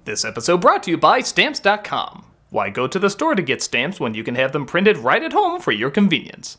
This episode brought to you by Stamps.com. Why go to the store to get stamps when you can have them printed right at home for your convenience?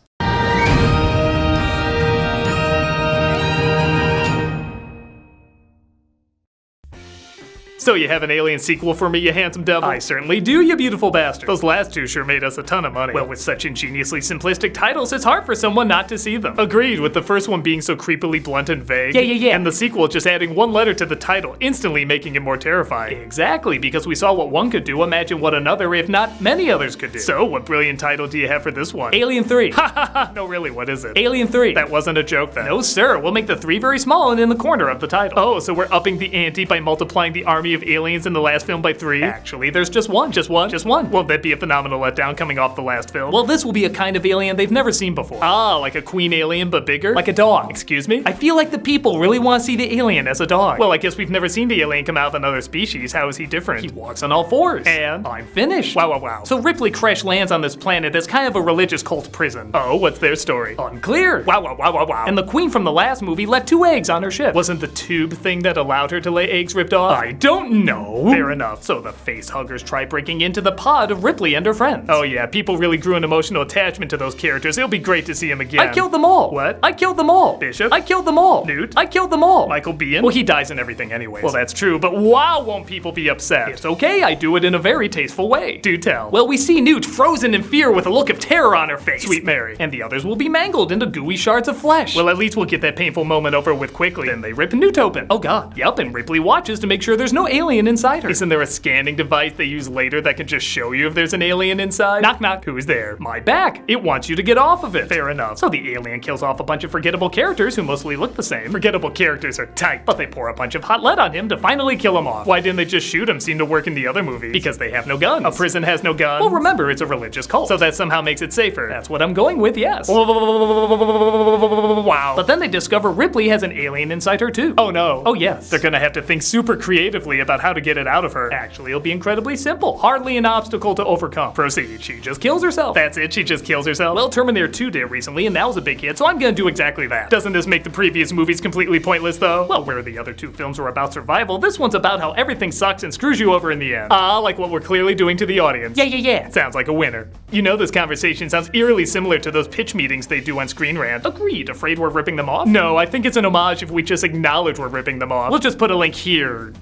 So you have an Alien sequel for me, you handsome devil? I certainly do, you beautiful bastard. Those last two sure made us a ton of money. Well, with such ingeniously simplistic titles, it's hard for someone not to see them. Agreed, with the first one being so creepily blunt and vague. Yeah. And the sequel just adding one letter to the title, instantly making it more terrifying. Exactly, because we saw what one could do, imagine what another, if not many others could do. So, what brilliant title do you have for this one? Alien 3. Ha ha ha, no really, what is it? Alien 3. That wasn't a joke then. No sir, we'll make the 3 very small and in the corner of the title. Oh, so we're upping the ante by multiplying the army of aliens in the last film by 3? Actually, there's just one. Just one. Won't that be a phenomenal letdown coming off the last film? Well, this will be a kind of alien they've never seen before. Ah, like a queen alien but bigger? Like a dog. Excuse me? I feel like the people really want to see the alien as a dog. Well, I guess we've never seen the alien come out of another species. How is he different? He walks on all 4s. And I'm finished. Wow. So Ripley crash lands on this planet that's kind of a religious cult prison. Oh, what's their story? Unclear. Wow. And the queen from the last movie left 2 eggs on her ship. Wasn't the tube thing that allowed her to lay eggs ripped off? I don't know. Fair enough. So the facehuggers try breaking into the pod of Ripley and her friends. Oh yeah, people really grew an emotional attachment to those characters. It'll be great to see him again. I killed them all. What? I killed them all. Bishop? I killed them all. Newt? I killed them all. Michael Biehn? Well, he dies in everything anyways. Well, that's true, but wow, won't people be upset? It's okay, I do it in a very tasteful way. Do tell. Well, we see Newt frozen in fear with a look of terror on her face. Sweet Mary. And the others will be mangled into gooey shards of flesh. Well, at least we'll get that painful moment over with quickly. Then they rip Newt open. Oh god. Yep, and Ripley watches to make sure there's no alien inside her. Isn't there a scanning device they use later that can just show you if there's an alien inside? Knock knock. Who's there? My back. It wants you to get off of it. Fair enough. So the alien kills off a bunch of forgettable characters who mostly look the same. Forgettable characters are tight, but they pour a bunch of hot lead on him to finally kill him off. Why didn't they just shoot him? Seemed to work in the other movies. Because they have no guns. A prison has no guns. Well, remember, it's a religious cult, so that somehow makes it safer. That's what I'm going with, yes. Wow. But then they discover Ripley has an alien inside her too. Oh no. Oh yes. They're gonna have to think super creatively about how to get it out of her. Actually, it'll be incredibly simple. Hardly an obstacle to overcome. Proceed. She just kills herself. That's it, she just kills herself. Well, Terminator 2 did recently, and that was a big hit, so I'm gonna do exactly that. Doesn't this make the previous movies completely pointless, though? Well, where the other 2 films were about survival, this one's about how everything sucks and screws you over in the end. Like what we're clearly doing to the audience. Yeah. Sounds like a winner. You know this conversation sounds eerily similar to those pitch meetings they do on Screen Rant. Agreed. Afraid we're ripping them off? No, I think it's an homage if we just acknowledge we're ripping them off. We'll just put a link here.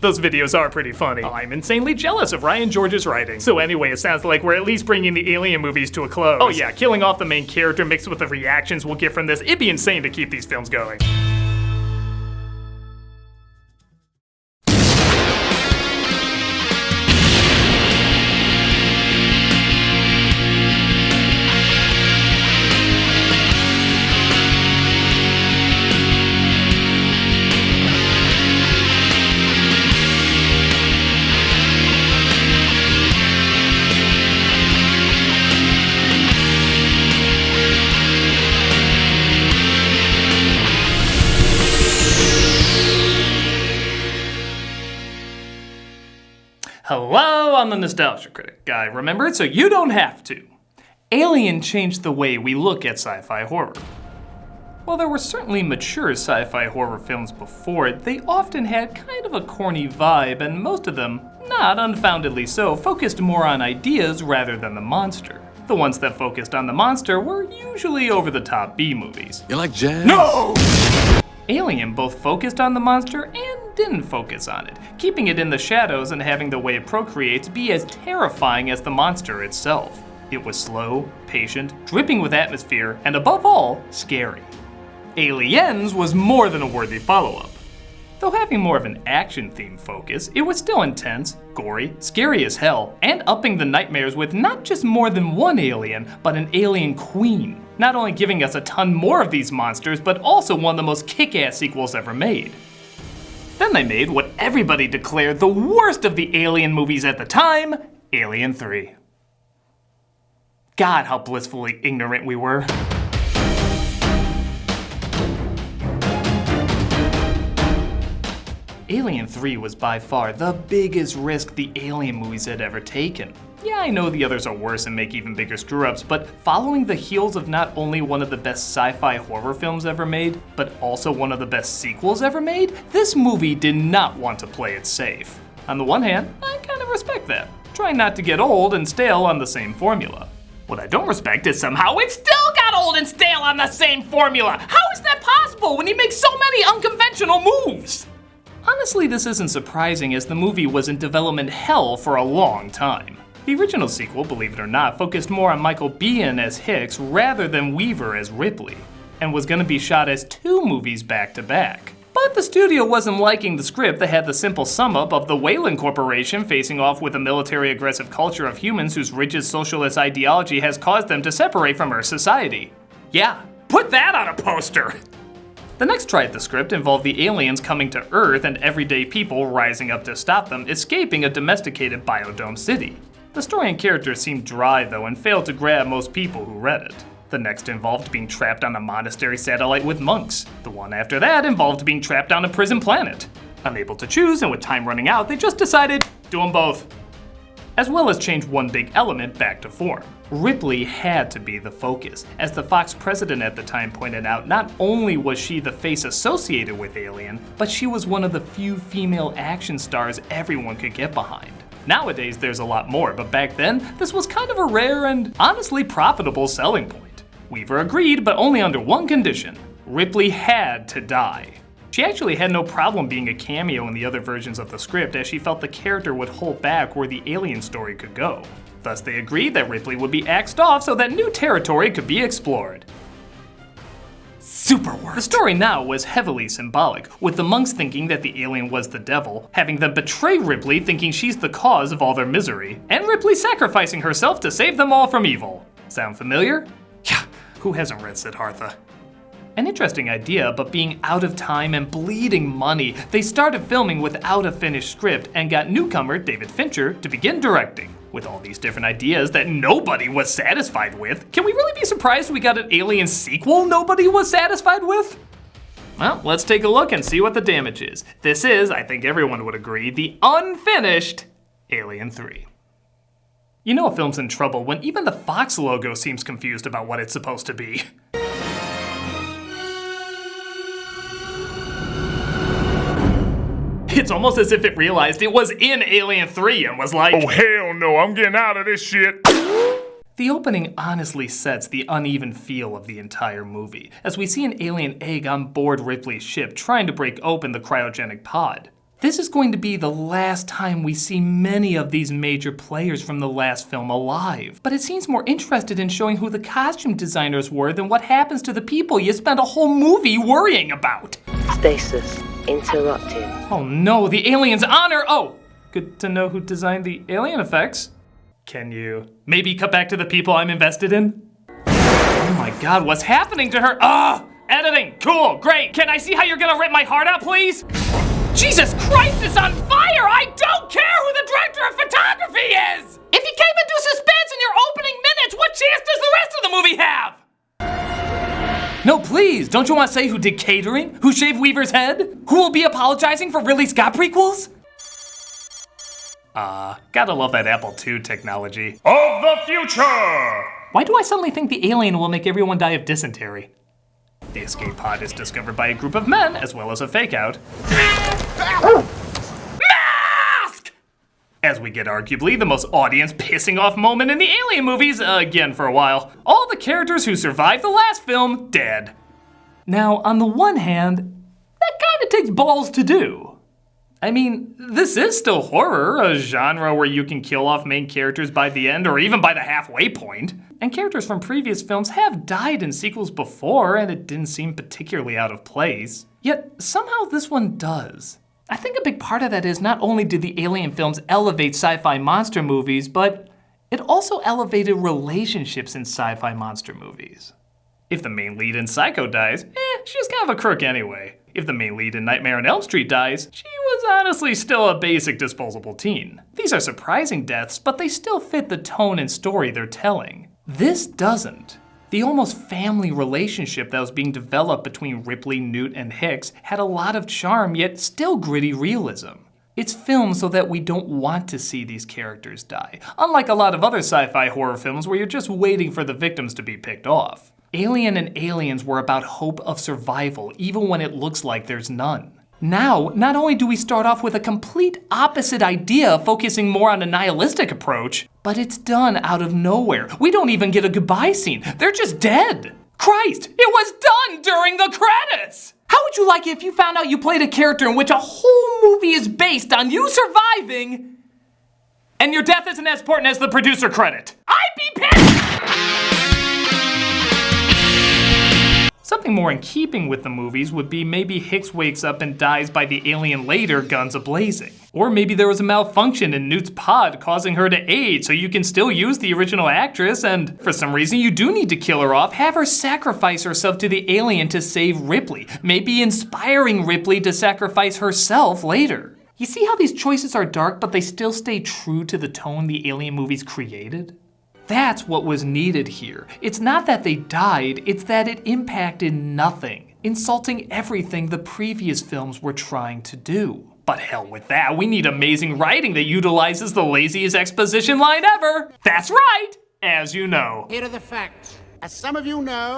Those videos are pretty funny. I'm insanely jealous of Ryan George's writing. So anyway, it sounds like we're at least bringing the Alien movies to a close. Oh yeah, killing off the main character mixed with the reactions we'll get from this, it'd be insane to keep these films going. Hello, I'm the Nostalgia Critic. I remember it so you don't have to. Alien changed the way we look at sci-fi horror. While there were certainly mature sci-fi horror films before it, they often had kind of a corny vibe, and most of them, not unfoundedly so, focused more on ideas rather than the monster. The ones that focused on the monster were usually over-the-top B-movies. You like jazz? No! Alien both focused on the monster and didn't focus on it, keeping it in the shadows and having the way it procreates be as terrifying as the monster itself. It was slow, patient, dripping with atmosphere, and above all, scary. Aliens was more than a worthy follow-up. Though having more of an action-themed focus, it was still intense, gory, scary as hell, and upping the nightmares with not just more than one alien, but an alien queen. Not only giving us a ton more of these monsters, but also one of the most kick-ass sequels ever made. Then they made what everybody declared the worst of the Alien movies at the time, Alien 3. God, how blissfully ignorant we were. Alien 3 was by far the biggest risk the Alien movies had ever taken. Yeah, I know the others are worse and make even bigger screw-ups, but following the heels of not only one of the best sci-fi horror films ever made, but also one of the best sequels ever made, this movie did not want to play it safe. On the one hand, I kind of respect that, trying not to get old and stale on the same formula. What I don't respect is somehow it still got old and stale on the same formula. How is that possible when he makes so many unconventional moves? Honestly, this isn't surprising as the movie was in development hell for a long time. The original sequel, believe it or not, focused more on Michael Biehn as Hicks rather than Weaver as Ripley, and was gonna be shot as 2 movies back to back. But the studio wasn't liking the script that had the simple sum up of the Weyland Corporation facing off with a military aggressive culture of humans whose rigid socialist ideology has caused them to separate from Earth society. Yeah, put that on a poster! The next try at the script involved the aliens coming to Earth and everyday people rising up to stop them, escaping a domesticated biodome city. The story and characters seemed dry though and failed to grab most people who read it. The next involved being trapped on a monastery satellite with monks. The one after that involved being trapped on a prison planet. Unable to choose and with time running out, they just decided, do them both. As well as change one big element back to form. Ripley had to be the focus. As the Fox president at the time pointed out, not only was she the face associated with Alien, but she was one of the few female action stars everyone could get behind. Nowadays there's a lot more, but back then, this was kind of a rare and honestly profitable selling point. Weaver agreed, but only under one condition. Ripley had to die. She actually had no problem being a cameo in the other versions of the script as she felt the character would hold back where the Alien story could go. Thus they agreed that Ripley would be axed off so that new territory could be explored. Super worked. The story now was heavily symbolic, with the monks thinking that the alien was the devil, having them betray Ripley thinking she's the cause of all their misery, and Ripley sacrificing herself to save them all from evil. Sound familiar? Yeah, who hasn't read Siddhartha? An interesting idea, but being out of time and bleeding money, they started filming without a finished script and got newcomer David Fincher to begin directing. With all these different ideas that nobody was satisfied with, can we really be surprised we got an Alien sequel nobody was satisfied with? Well, let's take a look and see what the damage is. This is, I think everyone would agree, the unfinished Alien 3. You know a film's in trouble when even the Fox logo seems confused about what it's supposed to be. It's almost as if it realized it was in Alien 3 and was like, oh hell no, I'm getting out of this shit. The opening honestly sets the uneven feel of the entire movie, as we see an alien egg on board Ripley's ship trying to break open the cryogenic pod. This is going to be the last time we see many of these major players from the last film alive, but it seems more interested in showing who the costume designers were than what happens to the people you spent a whole movie worrying about. Stasis interrupted. Oh no, the alien's honor! Oh, good to know who designed the alien effects. Can you maybe cut back to the people I'm invested in? Oh my god, what's happening to her? Editing, cool, great. Can I see how you're gonna rip my heart out, please? Jesus Christ, it's on fire! I don't care who the director of photography is! If you can't even do suspense in your opening minutes, what chance does the rest of the movie have? No, please, don't you want to say who did catering? Who shaved Weaver's head? Who will be apologizing for Ridley Scott prequels? Gotta love that Apple II technology. Of the future! Why do I suddenly think the alien will make everyone die of dysentery? The escape pod is discovered by a group of men, as well as a fake-out. Mask! As we get arguably the most audience-pissing off moment in the Alien movies, again for a while. All the characters who survived the last film, dead. Now, on the one hand, that kinda takes balls to do. I mean, this is still horror, a genre where you can kill off main characters by the end or even by the halfway point. And characters from previous films have died in sequels before, and it didn't seem particularly out of place. Yet, somehow this one does. I think a big part of that is not only did the Alien films elevate sci-fi monster movies, but it also elevated relationships in sci-fi monster movies. If the main lead in Psycho dies, she's kind of a crook anyway. If the main lead in Nightmare on Elm Street dies, she was honestly still a basic disposable teen. These are surprising deaths, but they still fit the tone and story they're telling. This doesn't. The almost family relationship that was being developed between Ripley, Newt, and Hicks had a lot of charm, yet still gritty realism. It's filmed so that we don't want to see these characters die, unlike a lot of other sci-fi horror films where you're just waiting for the victims to be picked off. Alien and Aliens were about hope of survival, even when it looks like there's none. Now, not only do we start off with a complete opposite idea, focusing more on a nihilistic approach, but it's done out of nowhere. We don't even get a goodbye scene. They're just dead. Christ, it was done during the credits! How would you like it if you found out you played a character in which a whole movie is based on you surviving, and your death isn't as important as the producer credit? I'd be pissed! Something more in keeping with the movies would be maybe Hicks wakes up and dies by the alien later, guns a-blazing. Or maybe there was a malfunction in Newt's pod causing her to age, so you can still use the original actress, and for some reason you do need to kill her off, have her sacrifice herself to the alien to save Ripley, maybe inspiring Ripley to sacrifice herself later. You see how these choices are dark, but they still stay true to the tone the Alien movies created? That's what was needed here. It's not that they died, it's that it impacted nothing, insulting everything the previous films were trying to do. But hell with that, we need amazing writing that utilizes the laziest exposition line ever. That's right, as you know. Here are the facts. As some of you know...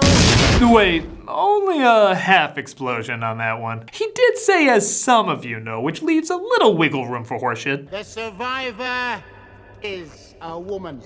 Wait, only a half explosion on that one. He did say as some of you know, which leaves a little wiggle room for horseshit. The survivor is a woman.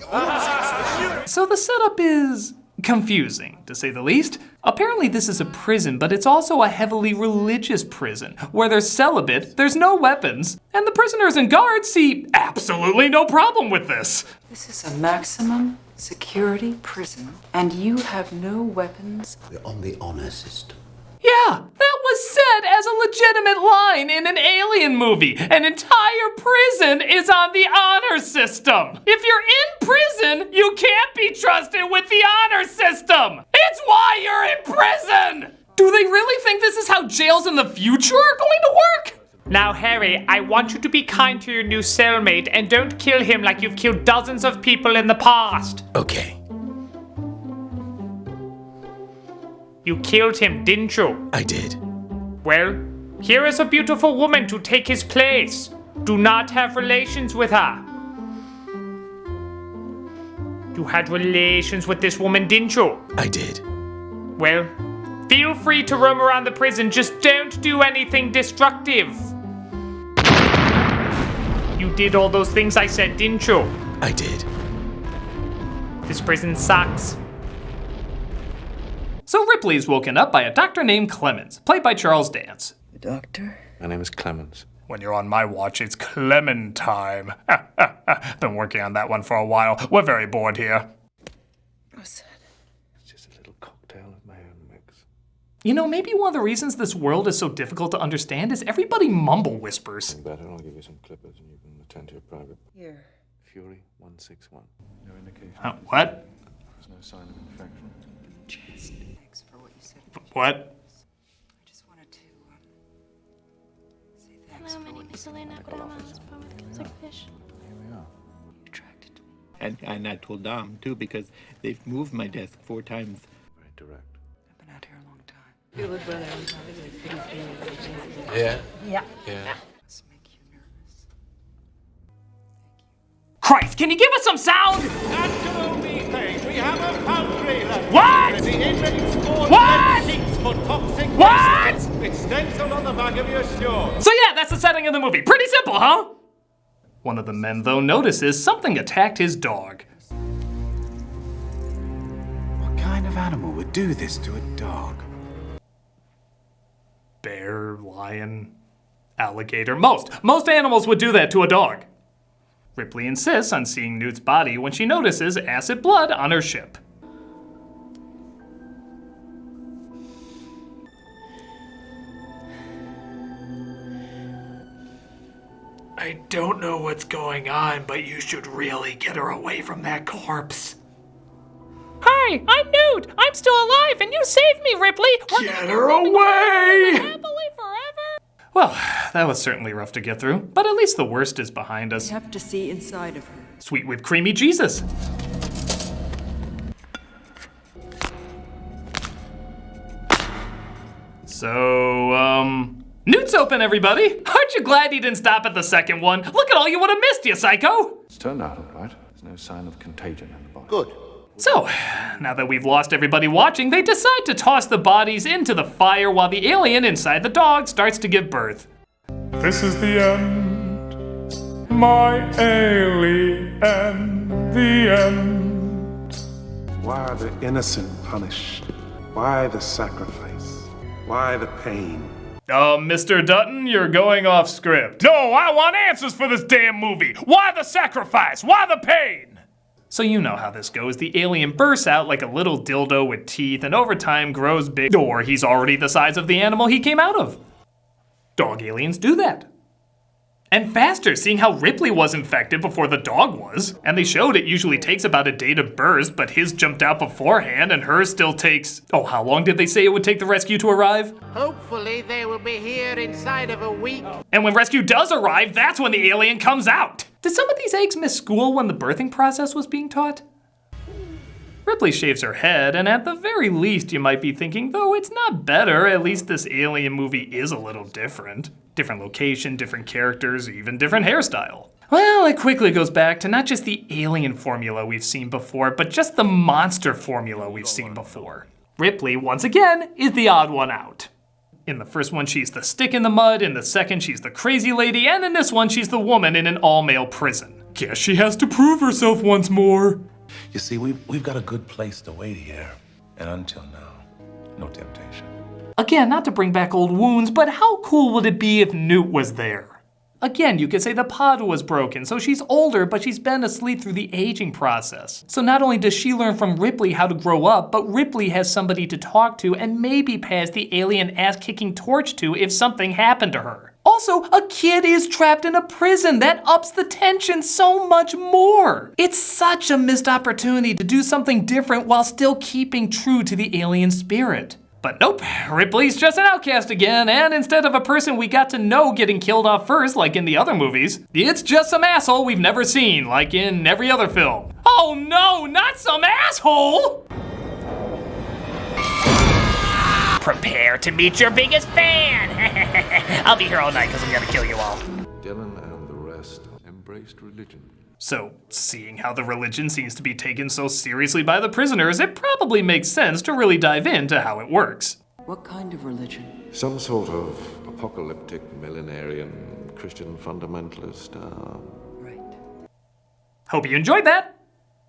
So the setup is confusing, to say the least. Apparently this is a prison, but it's also a heavily religious prison, where there's celibate, there's no weapons, and the prisoners and guards see absolutely no problem with this. This is a maximum security prison, and you have no weapons. We're on the honor system. Yeah, that was said as a legitimate line in an Alien movie. An entire prison is on the honor system. If you're in prison, you can't be trusted with the honor system. It's why you're in prison. Do they really think this is how jails in the future are going to work? Now, Harry, I want you to be kind to your new cellmate and don't kill him like you've killed dozens of people in the past. Okay. You killed him, didn't you? I did. Well, here is a beautiful woman to take his place. Do not have relations with her. You had relations with this woman, didn't you? I did. Well, feel free to roam around the prison, just don't do anything destructive. You did all those things I said, didn't you? I did. This prison sucks. So Ripley is woken up by a doctor named Clemens, played by Charles Dance. The doctor? My name is Clemens. When you're on my watch, it's Clement time. Been working on that one for a while. We're very bored here. What's that? It's just a little cocktail of my own mix. You know, maybe one of the reasons this world is so difficult to understand is everybody mumble whispers. Better, I'll give you some clippers and you can attend to your private. Here. Fury 161. No indication. What? There's no sign of infection. Chest. Thanks for what you said. What? I just wanted to say thanks Hello, for my what name you is said. Elena Grama. This poem kills like fish. Here we are. You attracted to me. And I told Dom, too, because they've moved my desk 4 times. Very direct. I've been out here a long time. Yeah? Yeah. Must make you nervous. Christ, can you give us some sound? Natural methane. We have a foundry left. What? The inmates for What? sheets for toxic What? waste. It's stenciled on the back of your shirt. So yeah, that's the setting of the movie. Pretty simple, huh? One of the men, though, notices something attacked his dog. What kind of animal would do this to a dog? Bear, lion, alligator. Most animals would do that to a dog. Ripley insists on seeing Newt's body when she notices acid blood on her ship. I don't know what's going on, but you should really get her away from that corpse. Hi, I'm Newt. I'm still alive, and you saved me, Ripley. Get her away! Happily forever. Well, that was certainly rough to get through, but at least the worst is behind us. You have to see inside of her. Sweet whipped creamy Jesus. So, Newt's open, everybody. Aren't you glad he didn't stop at the second one? Look at all you would have missed, you psycho. It's turned out all right. There's no sign of contagion in the body. Good. So, now that we've lost everybody watching, they decide to toss the bodies into the fire while the alien inside the dog starts to give birth. This is the end, my alien, the end. Why are the innocent punished? Why the sacrifice? Why the pain? Mr. Dutton, you're going off script. No, I want answers for this damn movie. Why the sacrifice? Why the pain? So you know how this goes. The alien bursts out like a little dildo with teeth and over time grows big, or he's already the size of the animal he came out of. Dog aliens do that. And faster, seeing how Ripley was infected before the dog was. And they showed it usually takes about a day to burst, but his jumped out beforehand and hers still takes... Oh, how long did they say it would take the rescue to arrive? Hopefully they will be here inside of a week. And when rescue does arrive, that's when the alien comes out. Did some of these eggs miss school when the birthing process was being taught? Ripley shaves her head, and at the very least you might be thinking, though it's not better, at least this alien movie is a little different. Different location, different characters, even different hairstyle. Well, it quickly goes back to not just the alien formula we've seen before, but just the monster formula we've seen before. Ripley, once again, is the odd one out. In the first one, she's the stick in the mud, in the second, she's the crazy lady, and in this one, she's the woman in an all-male prison. Guess she has to prove herself once more. You see, we've got a good place to wait here. And until now, no temptation. Again, not to bring back old wounds, but how cool would it be if Newt was there? Again, you could say the pod was broken, so she's older, but she's been asleep through the aging process. So not only does she learn from Ripley how to grow up, but Ripley has somebody to talk to and maybe pass the alien ass-kicking torch to if something happened to her. Also, a kid is trapped in a prison. That ups the tension so much more. It's such a missed opportunity to do something different while still keeping true to the alien spirit. But nope, Ripley's just an outcast again, and instead of a person we got to know getting killed off first like in the other movies, it's just some asshole we've never seen like in every other film. Oh no, not some asshole! Prepare to meet your biggest fan! I'll be here all night because I'm gonna kill you all. Dylan and the rest embraced religion. So, seeing how the religion seems to be taken so seriously by the prisoners, it probably makes sense to really dive into how it works. What kind of religion? Some sort of apocalyptic, millenarian, Christian fundamentalist. Right. Hope you enjoyed that.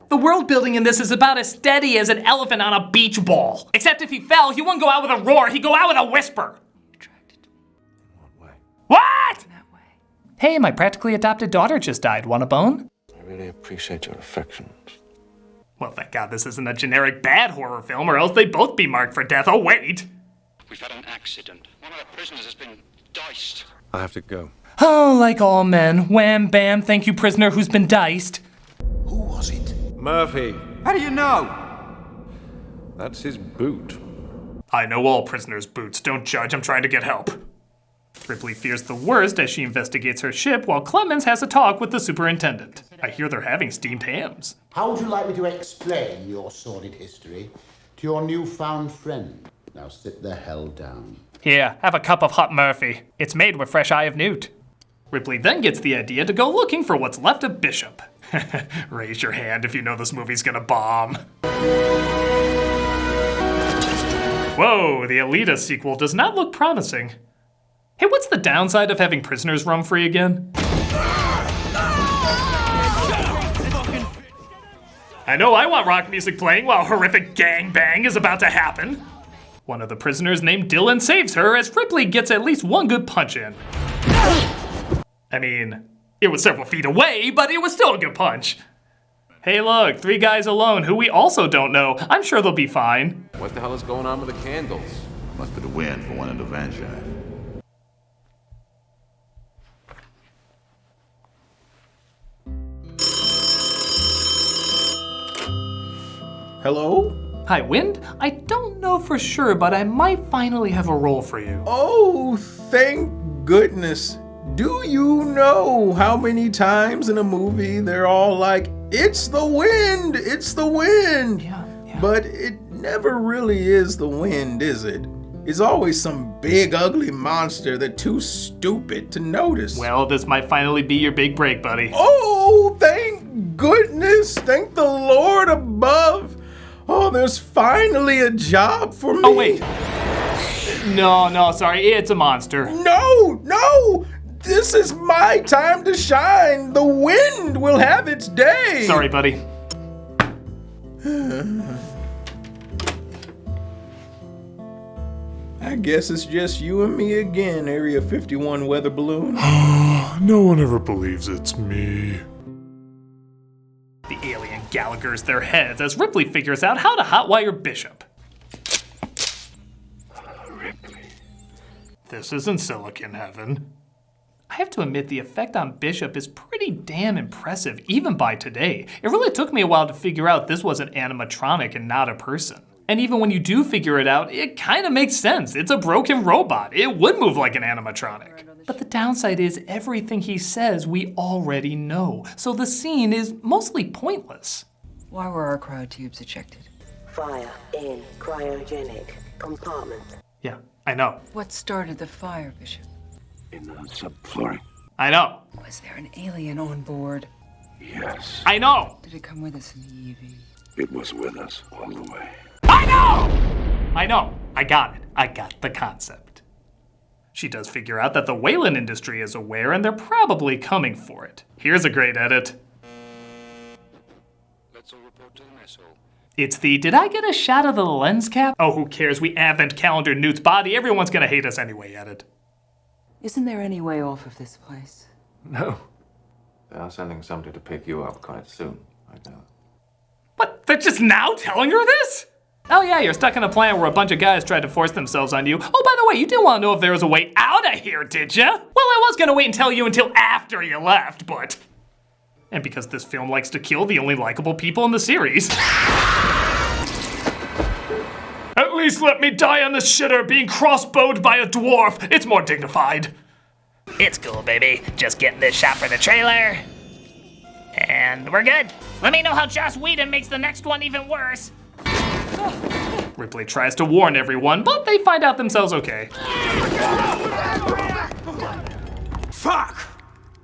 The world building in this is about as steady as an elephant on a beach ball. Except if he fell, he wouldn't go out with a roar, he'd go out with a whisper. Attracted. In what way? What? In that way. Hey, my practically adopted daughter just died. Want a bone? I really appreciate your affections. Well, thank God this isn't a generic bad horror film, or else they'd both be marked for death. Oh, wait. We've had an accident. One of the prisoners has been diced. I have to go. Oh, like all men. Wham, bam, thank you, prisoner who's been diced. Who was it? Murphy. How do you know? That's his boot. I know all prisoners' boots. Don't judge, I'm trying to get help. Ripley fears the worst as she investigates her ship, while Clemens has a talk with the superintendent. I hear they're having steamed hams. How would you like me to explain your sordid history to your newfound friend? Now sit the hell down. Here, have a cup of hot Murphy. It's made with fresh eye of newt. Ripley then gets the idea to go looking for what's left of Bishop. Raise your hand if you know this movie's gonna bomb. Whoa, the Alita sequel does not look promising. Hey, what's the downside of having prisoners roam free again? I know I want rock music playing while horrific gangbang is about to happen. One of the prisoners named Dylan saves her as Ripley gets at least one good punch in. I mean, it was several feet away, but it was still a good punch. Hey look, 3 guys alone who we also don't know. I'm sure they'll be fine. What the hell is going on with the candles? Must be the wind for one of the Vanshire. Hello? Hi, Wind. I don't know for sure, but I might finally have a role for you. Oh, thank goodness. Do you know how many times in a movie they're all like, it's the wind, it's the wind. Yeah. But it never really is the wind, is it? It's always some big ugly monster that's too stupid to notice. Well, this might finally be your big break, buddy. Oh, thank goodness. Thank the Lord above. Oh, there's finally a job for me. Oh, wait. No, sorry. It's a monster. No! This is my time to shine. The wind will have its day. Sorry, buddy. I guess it's just you and me again, Area 51 weather balloon. No one ever believes it's me. The alien Gallaghers their heads as Ripley figures out how to hotwire Bishop. Ripley. This isn't Silicon Heaven. I have to admit, the effect on Bishop is pretty damn impressive, even by today. It really took me a while to figure out this was an animatronic and not a person. And even when you do figure it out, it kind of makes sense. It's a broken robot. It would move like an animatronic. But the downside is everything he says we already know. So the scene is mostly pointless. Why were our cryotubes ejected? Fire in cryogenic compartment. Yeah, I know. What started the fire, Bishop? In the subflooring. I know. Was there an alien on board? Yes. I know. Did it come with us in the EV? It was with us all the way. I know. I got it. I got the concept. She does figure out that the Wayland industry is aware and they're probably coming for it. Here's a great edit. Let's all report to the mess hall. It's the, did I get a shot of the lens cap? Oh, who cares? We advent calendar Newt's body. Everyone's gonna hate us anyway edit. Isn't there any way off of this place? No. They are sending somebody to pick you up quite soon, I know. What? They're just now telling her this? Oh yeah, you're stuck in a planet where a bunch of guys tried to force themselves on you. Oh, by the way, you didn't want to know if there was a way out of here, did ya? Well, I was gonna wait and tell you until after you left, but... And because this film likes to kill the only likable people in the series. At least let me die on the shitter being crossbowed by a dwarf. It's more dignified. It's cool, baby. Just getting this shot for the trailer. And we're good. Let me know how Joss Whedon makes the next one even worse. Ripley tries to warn everyone, but they find out themselves okay. Fuck!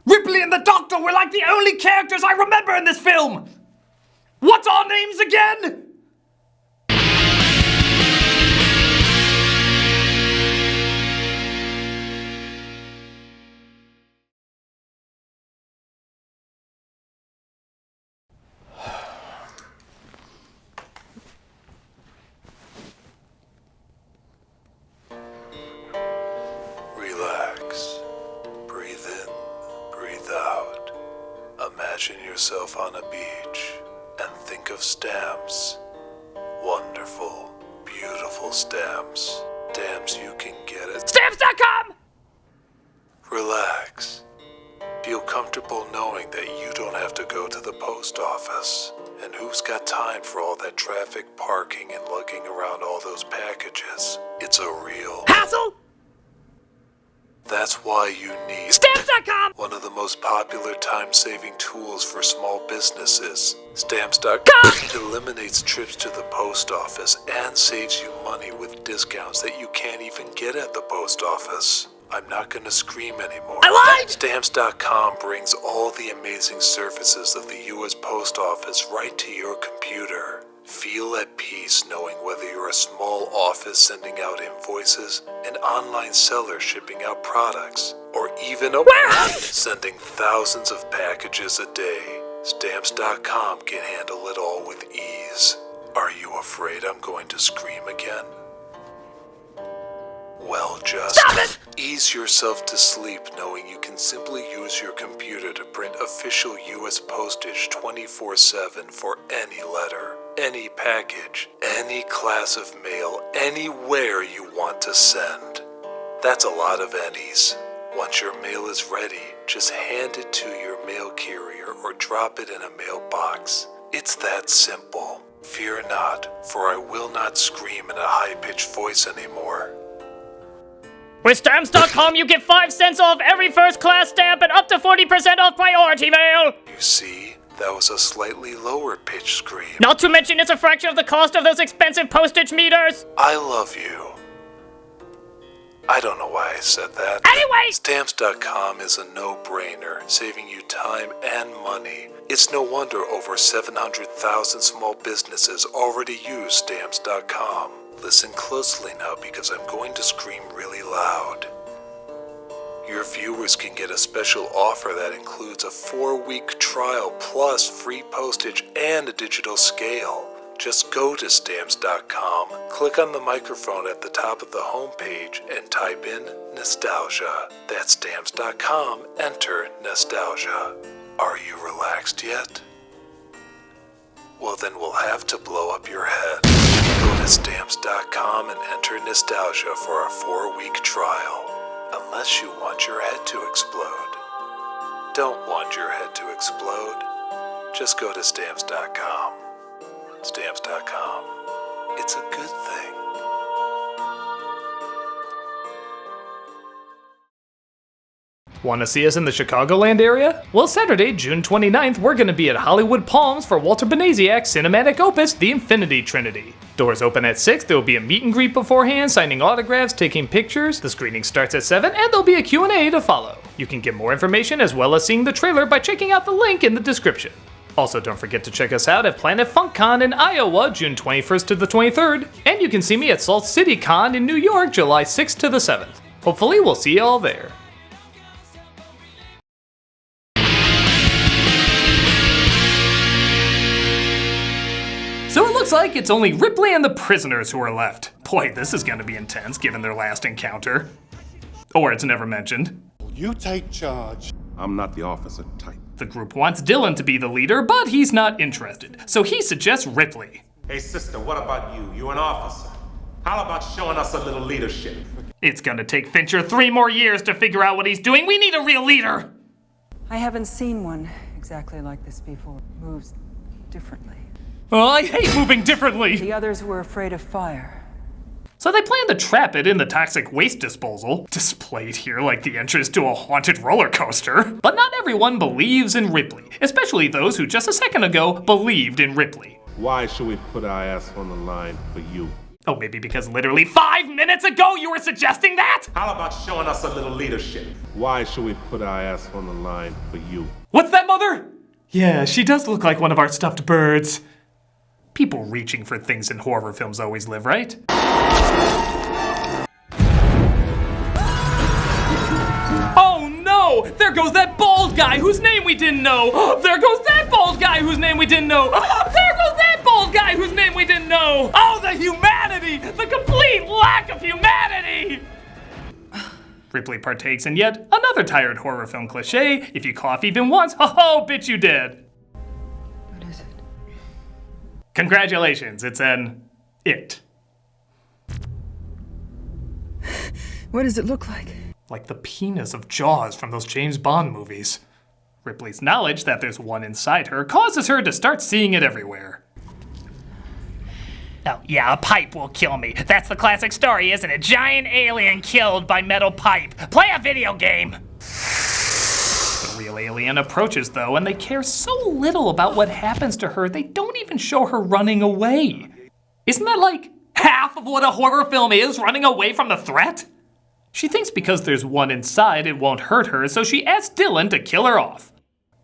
Ripley and the Doctor were like the only characters I remember in this film! What's our names again? Relax. Breathe in, breathe out. Imagine yourself on a beach and think of stamps. Wonderful, beautiful stamps. Stamps you can get at Stamps.com! Relax. Feel comfortable knowing that you don't have to go to the post office. And who's got time for all that traffic, parking, and lugging around all those packages? It's a real hassle! That's why you need Stamps.com! One of the most popular time-saving tools for small businesses. Stamps.com eliminates trips to the post office and saves you money with discounts that you can't even get at the post office. I'm not gonna scream anymore. I lied! Stamps.com brings all the amazing services of the U.S. Post Office right to your computer. Feel at peace knowing whether you're a small office sending out invoices, an online seller shipping out products, or even a warehouse sending thousands of packages a day. Stamps.com can handle it all with ease. Are you afraid I'm going to scream again? Well, just stop it! Ease yourself to sleep knowing you can simply use your computer to print official U.S. postage 24/7 for any letter, any package, any class of mail, anywhere you want to send. That's a lot of any's. Once your mail is ready, just hand it to your mail carrier or drop it in a mailbox. It's that simple. Fear not, for I will not scream in a high-pitched voice anymore. With Stamps.com, you get 5 cents off every first-class stamp and up to 40% off priority mail! You see, that was a slightly lower-pitched scream. Not to mention it's a fraction of the cost of those expensive postage meters! I love you. I don't know why I said that. Anyway! Stamps.com is a no-brainer, saving you time and money. It's no wonder over 700,000 small businesses already use Stamps.com. Listen closely now because I'm going to scream really loud. Your viewers can get a special offer that includes a 4-week trial plus free postage and a digital scale. Just go to Stamps.com, click on the microphone at the top of the homepage, and type in Nostalgia. That's Stamps.com, enter Nostalgia. Are you relaxed yet? Well, then we'll have to blow up your head. Go to Stamps.com and enter Nostalgia for a 4-week trial. Unless you want your head to explode. Don't want your head to explode? Just go to Stamps.com. Stamps.com. It's a good thing. Want to see us in the Chicagoland area? Well, Saturday, June 29th, we're going to be at Hollywood Palms for Walter Benaziac's cinematic opus, The Infinity Trinity. Doors open at 6, there will be a meet and greet beforehand, signing autographs, taking pictures. The screening starts at 7, and there'll be a Q&A to follow. You can get more information as well as seeing the trailer by checking out the link in the description. Also, don't forget to check us out at Planet FunkCon in Iowa, June 21st to the 23rd, and you can see me at Salt City Con in New York, July 6th to the 7th. Hopefully, we'll see you all there. So it looks like it's only Ripley and the prisoners who are left. Boy, this is gonna be intense given their last encounter. Or it's never mentioned. You take charge. I'm not the officer type. The group wants Dylan to be the leader, but he's not interested. So he suggests Ripley. Hey sister, what about you? You're an officer. How about showing us a little leadership? It's gonna take Fincher 3 more years to figure out what he's doing. We need a real leader! I haven't seen one exactly like this before. Moves differently. Oh, I hate moving differently! The others were afraid of fire. So they plan to trap it in the toxic waste disposal, displayed here like the entrance to a haunted roller coaster. But not everyone believes in Ripley, especially those who just a second ago believed in Ripley. Why should we put our ass on the line for you? Oh, maybe because literally 5 minutes ago you were suggesting that? How about showing us a little leadership? Why should we put our ass on the line for you? What's that, Mother? Yeah, she does look like one of our stuffed birds. People reaching for things in horror films always live, right? Oh no! There goes that bald guy whose name we didn't know! There goes that bald guy whose name we didn't know! There goes that bald guy whose name we didn't know! Oh, the humanity! The complete lack of humanity! Ripley partakes in yet another tired horror film cliche. If you cough even once, ho-ho, bitch you dead. What is it? Congratulations, it's an it. What does it look like? Like the penis of Jaws from those James Bond movies. Ripley's knowledge that there's one inside her causes her to start seeing it everywhere. Oh, yeah, a pipe will kill me. That's the classic story, isn't it? Giant alien killed by metal pipe. Play a video game! The real alien approaches, though, and they care so little about what happens to her, they don't even show her running away. Isn't that like half of what a horror film is, running away from the threat? She thinks because there's one inside, it won't hurt her, so she asks Dylan to kill her off.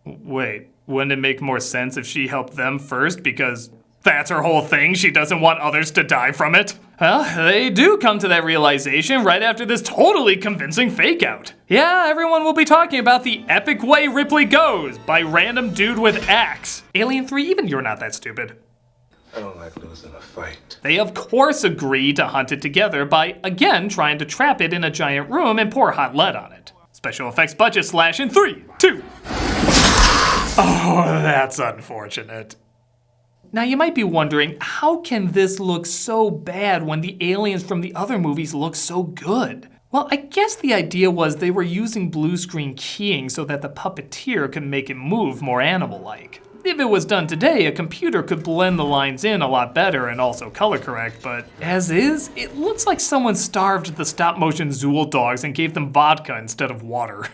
Wait, wouldn't it make more sense if she helped them first because that's her whole thing? She doesn't want others to die from it? Well, they do come to that realization right after this totally convincing fake-out. Yeah, everyone will be talking about the epic way Ripley goes by random dude with axe. Alien 3, even you're not that stupid. I don't like losing a fight. They of course agree to hunt it together by, again, trying to trap it in a giant room and pour hot lead on it. Special effects budget slash in 3, 2. Oh, that's unfortunate. Now you might be wondering, how can this look so bad when the aliens from the other movies look so good? Well, I guess the idea was they were using blue screen keying so that the puppeteer could make it move more animal-like. If it was done today, a computer could blend the lines in a lot better and also color correct, but as is, it looks like someone starved the stop-motion Zool dogs and gave them vodka instead of water.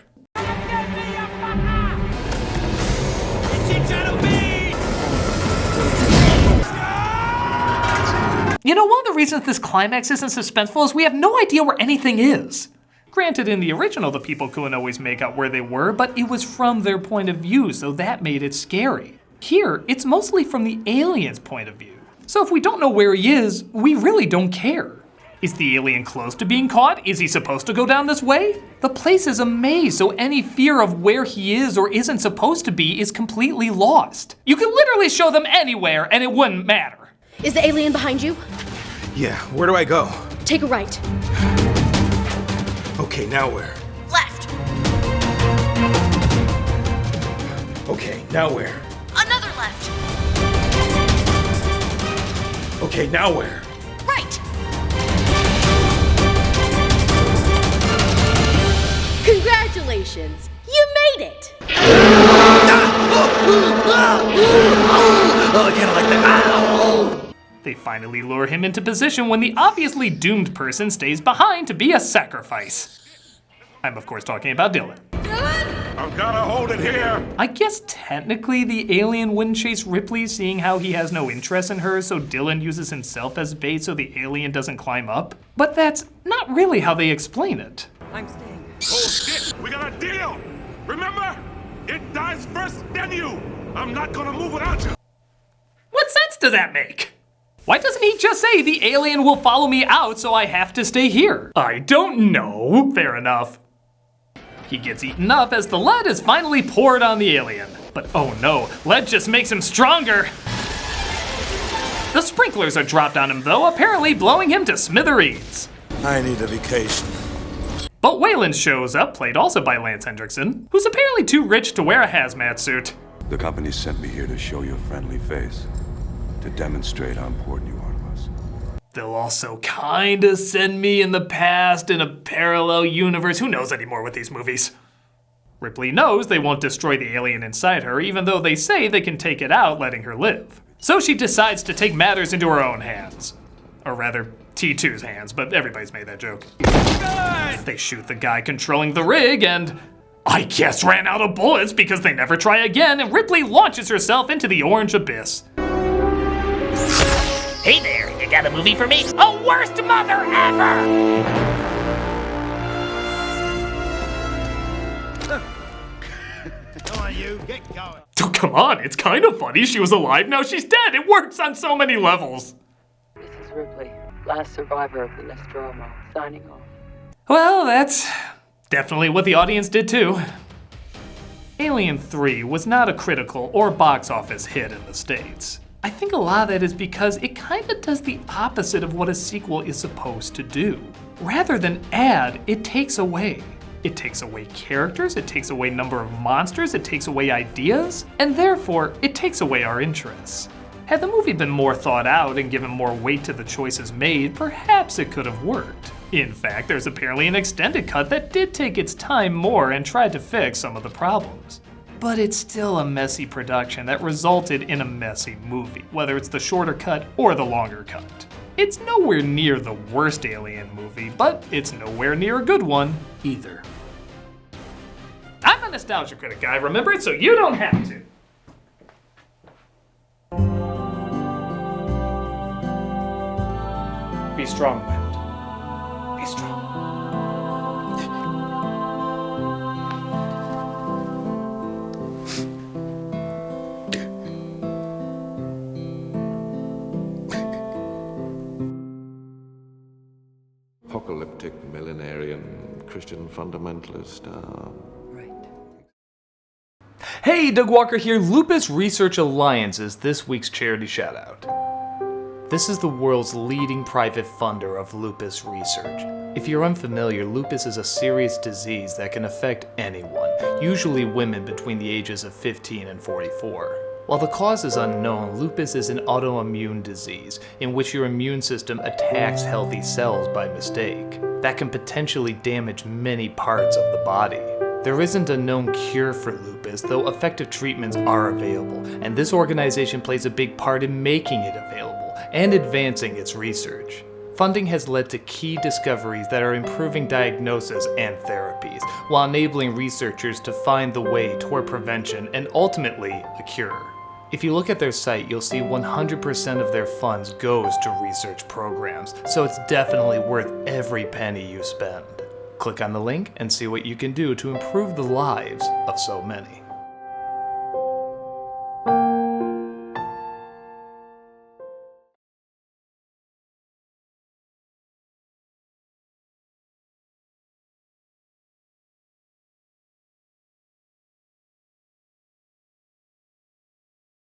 You know, one of the reasons this climax isn't suspenseful is we have no idea where anything is. Granted, in the original, the people couldn't always make out where they were, but it was from their point of view, so that made it scary. Here, it's mostly from the alien's point of view. So if we don't know where he is, we really don't care. Is the alien close to being caught? Is he supposed to go down this way? The place is a maze, so any fear of where he is or isn't supposed to be is completely lost. You could literally show them anywhere and it wouldn't matter. Is the alien behind you? Yeah, where do I go? Take a right. Okay, now where? Left. Okay, now where? Another left. Okay, now where? Right. Congratulations! You made it! Oh, I can't like that. Ow! They finally lure him into position when the obviously doomed person stays behind to be a sacrifice. I'm of course talking about Dylan. I've gotta hold it here. I guess technically the alien wouldn't chase Ripley, seeing how he has no interest in her, so Dylan uses himself as bait so the alien doesn't climb up. But that's not really how they explain it. I'm staying. Oh shit, we got a deal. Remember? It dies first, then you. I'm not gonna move without you. What sense does that make? Why doesn't he just say the alien will follow me out so I have to stay here? I don't know. Fair enough. He gets eaten up as the lead is finally poured on the alien. But oh no, lead just makes him stronger. The sprinklers are dropped on him though, apparently blowing him to smithereens. I need a vacation. But Wayland shows up, played also by Lance Hendrickson, who's apparently too rich to wear a hazmat suit. The company sent me here to show your friendly face, to demonstrate how important you are to us. They'll also kinda send me in the past in a parallel universe. Who knows anymore with these movies? Ripley knows they won't destroy the alien inside her, even though they say they can take it out, letting her live. So she decides to take matters into her own hands. Or rather, T2's hands, but everybody's made that joke. They shoot the guy controlling the rig and I guess ran out of bullets because they never try again, and Ripley launches herself into the orange abyss. Hey there, you got a movie for me? A worst mother ever! Come on, you, get going. Oh, come on, it's kind of funny. She was alive, now she's dead. It works on so many levels. Mrs. Ripley, last survivor of the Nostromo, signing off. Well, that's definitely what the audience did too. Alien 3 was not a critical or box office hit in the States. I think a lot of that is because it kind of does the opposite of what a sequel is supposed to do. Rather than add, it takes away. It takes away characters, it takes away number of monsters, it takes away ideas, and therefore, it takes away our interests. Had the movie been more thought out and given more weight to the choices made, perhaps it could have worked. In fact, there's apparently an extended cut that did take its time more and tried to fix some of the problems. But it's still a messy production that resulted in a messy movie, whether it's the shorter cut or the longer cut. It's nowhere near the worst Alien movie, but it's nowhere near a good one either. I'm a Nostalgia Critic guy, remember it, so you don't have to. Be strong, Wind. Be strong. Apocalyptic, millenarian, Christian fundamentalist. Hey, Doug Walker here. Lupus Research Alliance is this week's charity shoutout. This is the world's leading private funder of lupus research. If you're unfamiliar, lupus is a serious disease that can affect anyone, usually women between the ages of 15 and 44. While the cause is unknown, lupus is an autoimmune disease in which your immune system attacks healthy cells by mistake. That can potentially damage many parts of the body. There isn't a known cure for lupus, though effective treatments are available, and this organization plays a big part in making it available and advancing its research. Funding has led to key discoveries that are improving diagnosis and therapies, while enabling researchers to find the way toward prevention and ultimately a cure. If you look at their site, you'll see 100% of their funds goes to research programs, so it's definitely worth every penny you spend. Click on the link and see what you can do to improve the lives of so many.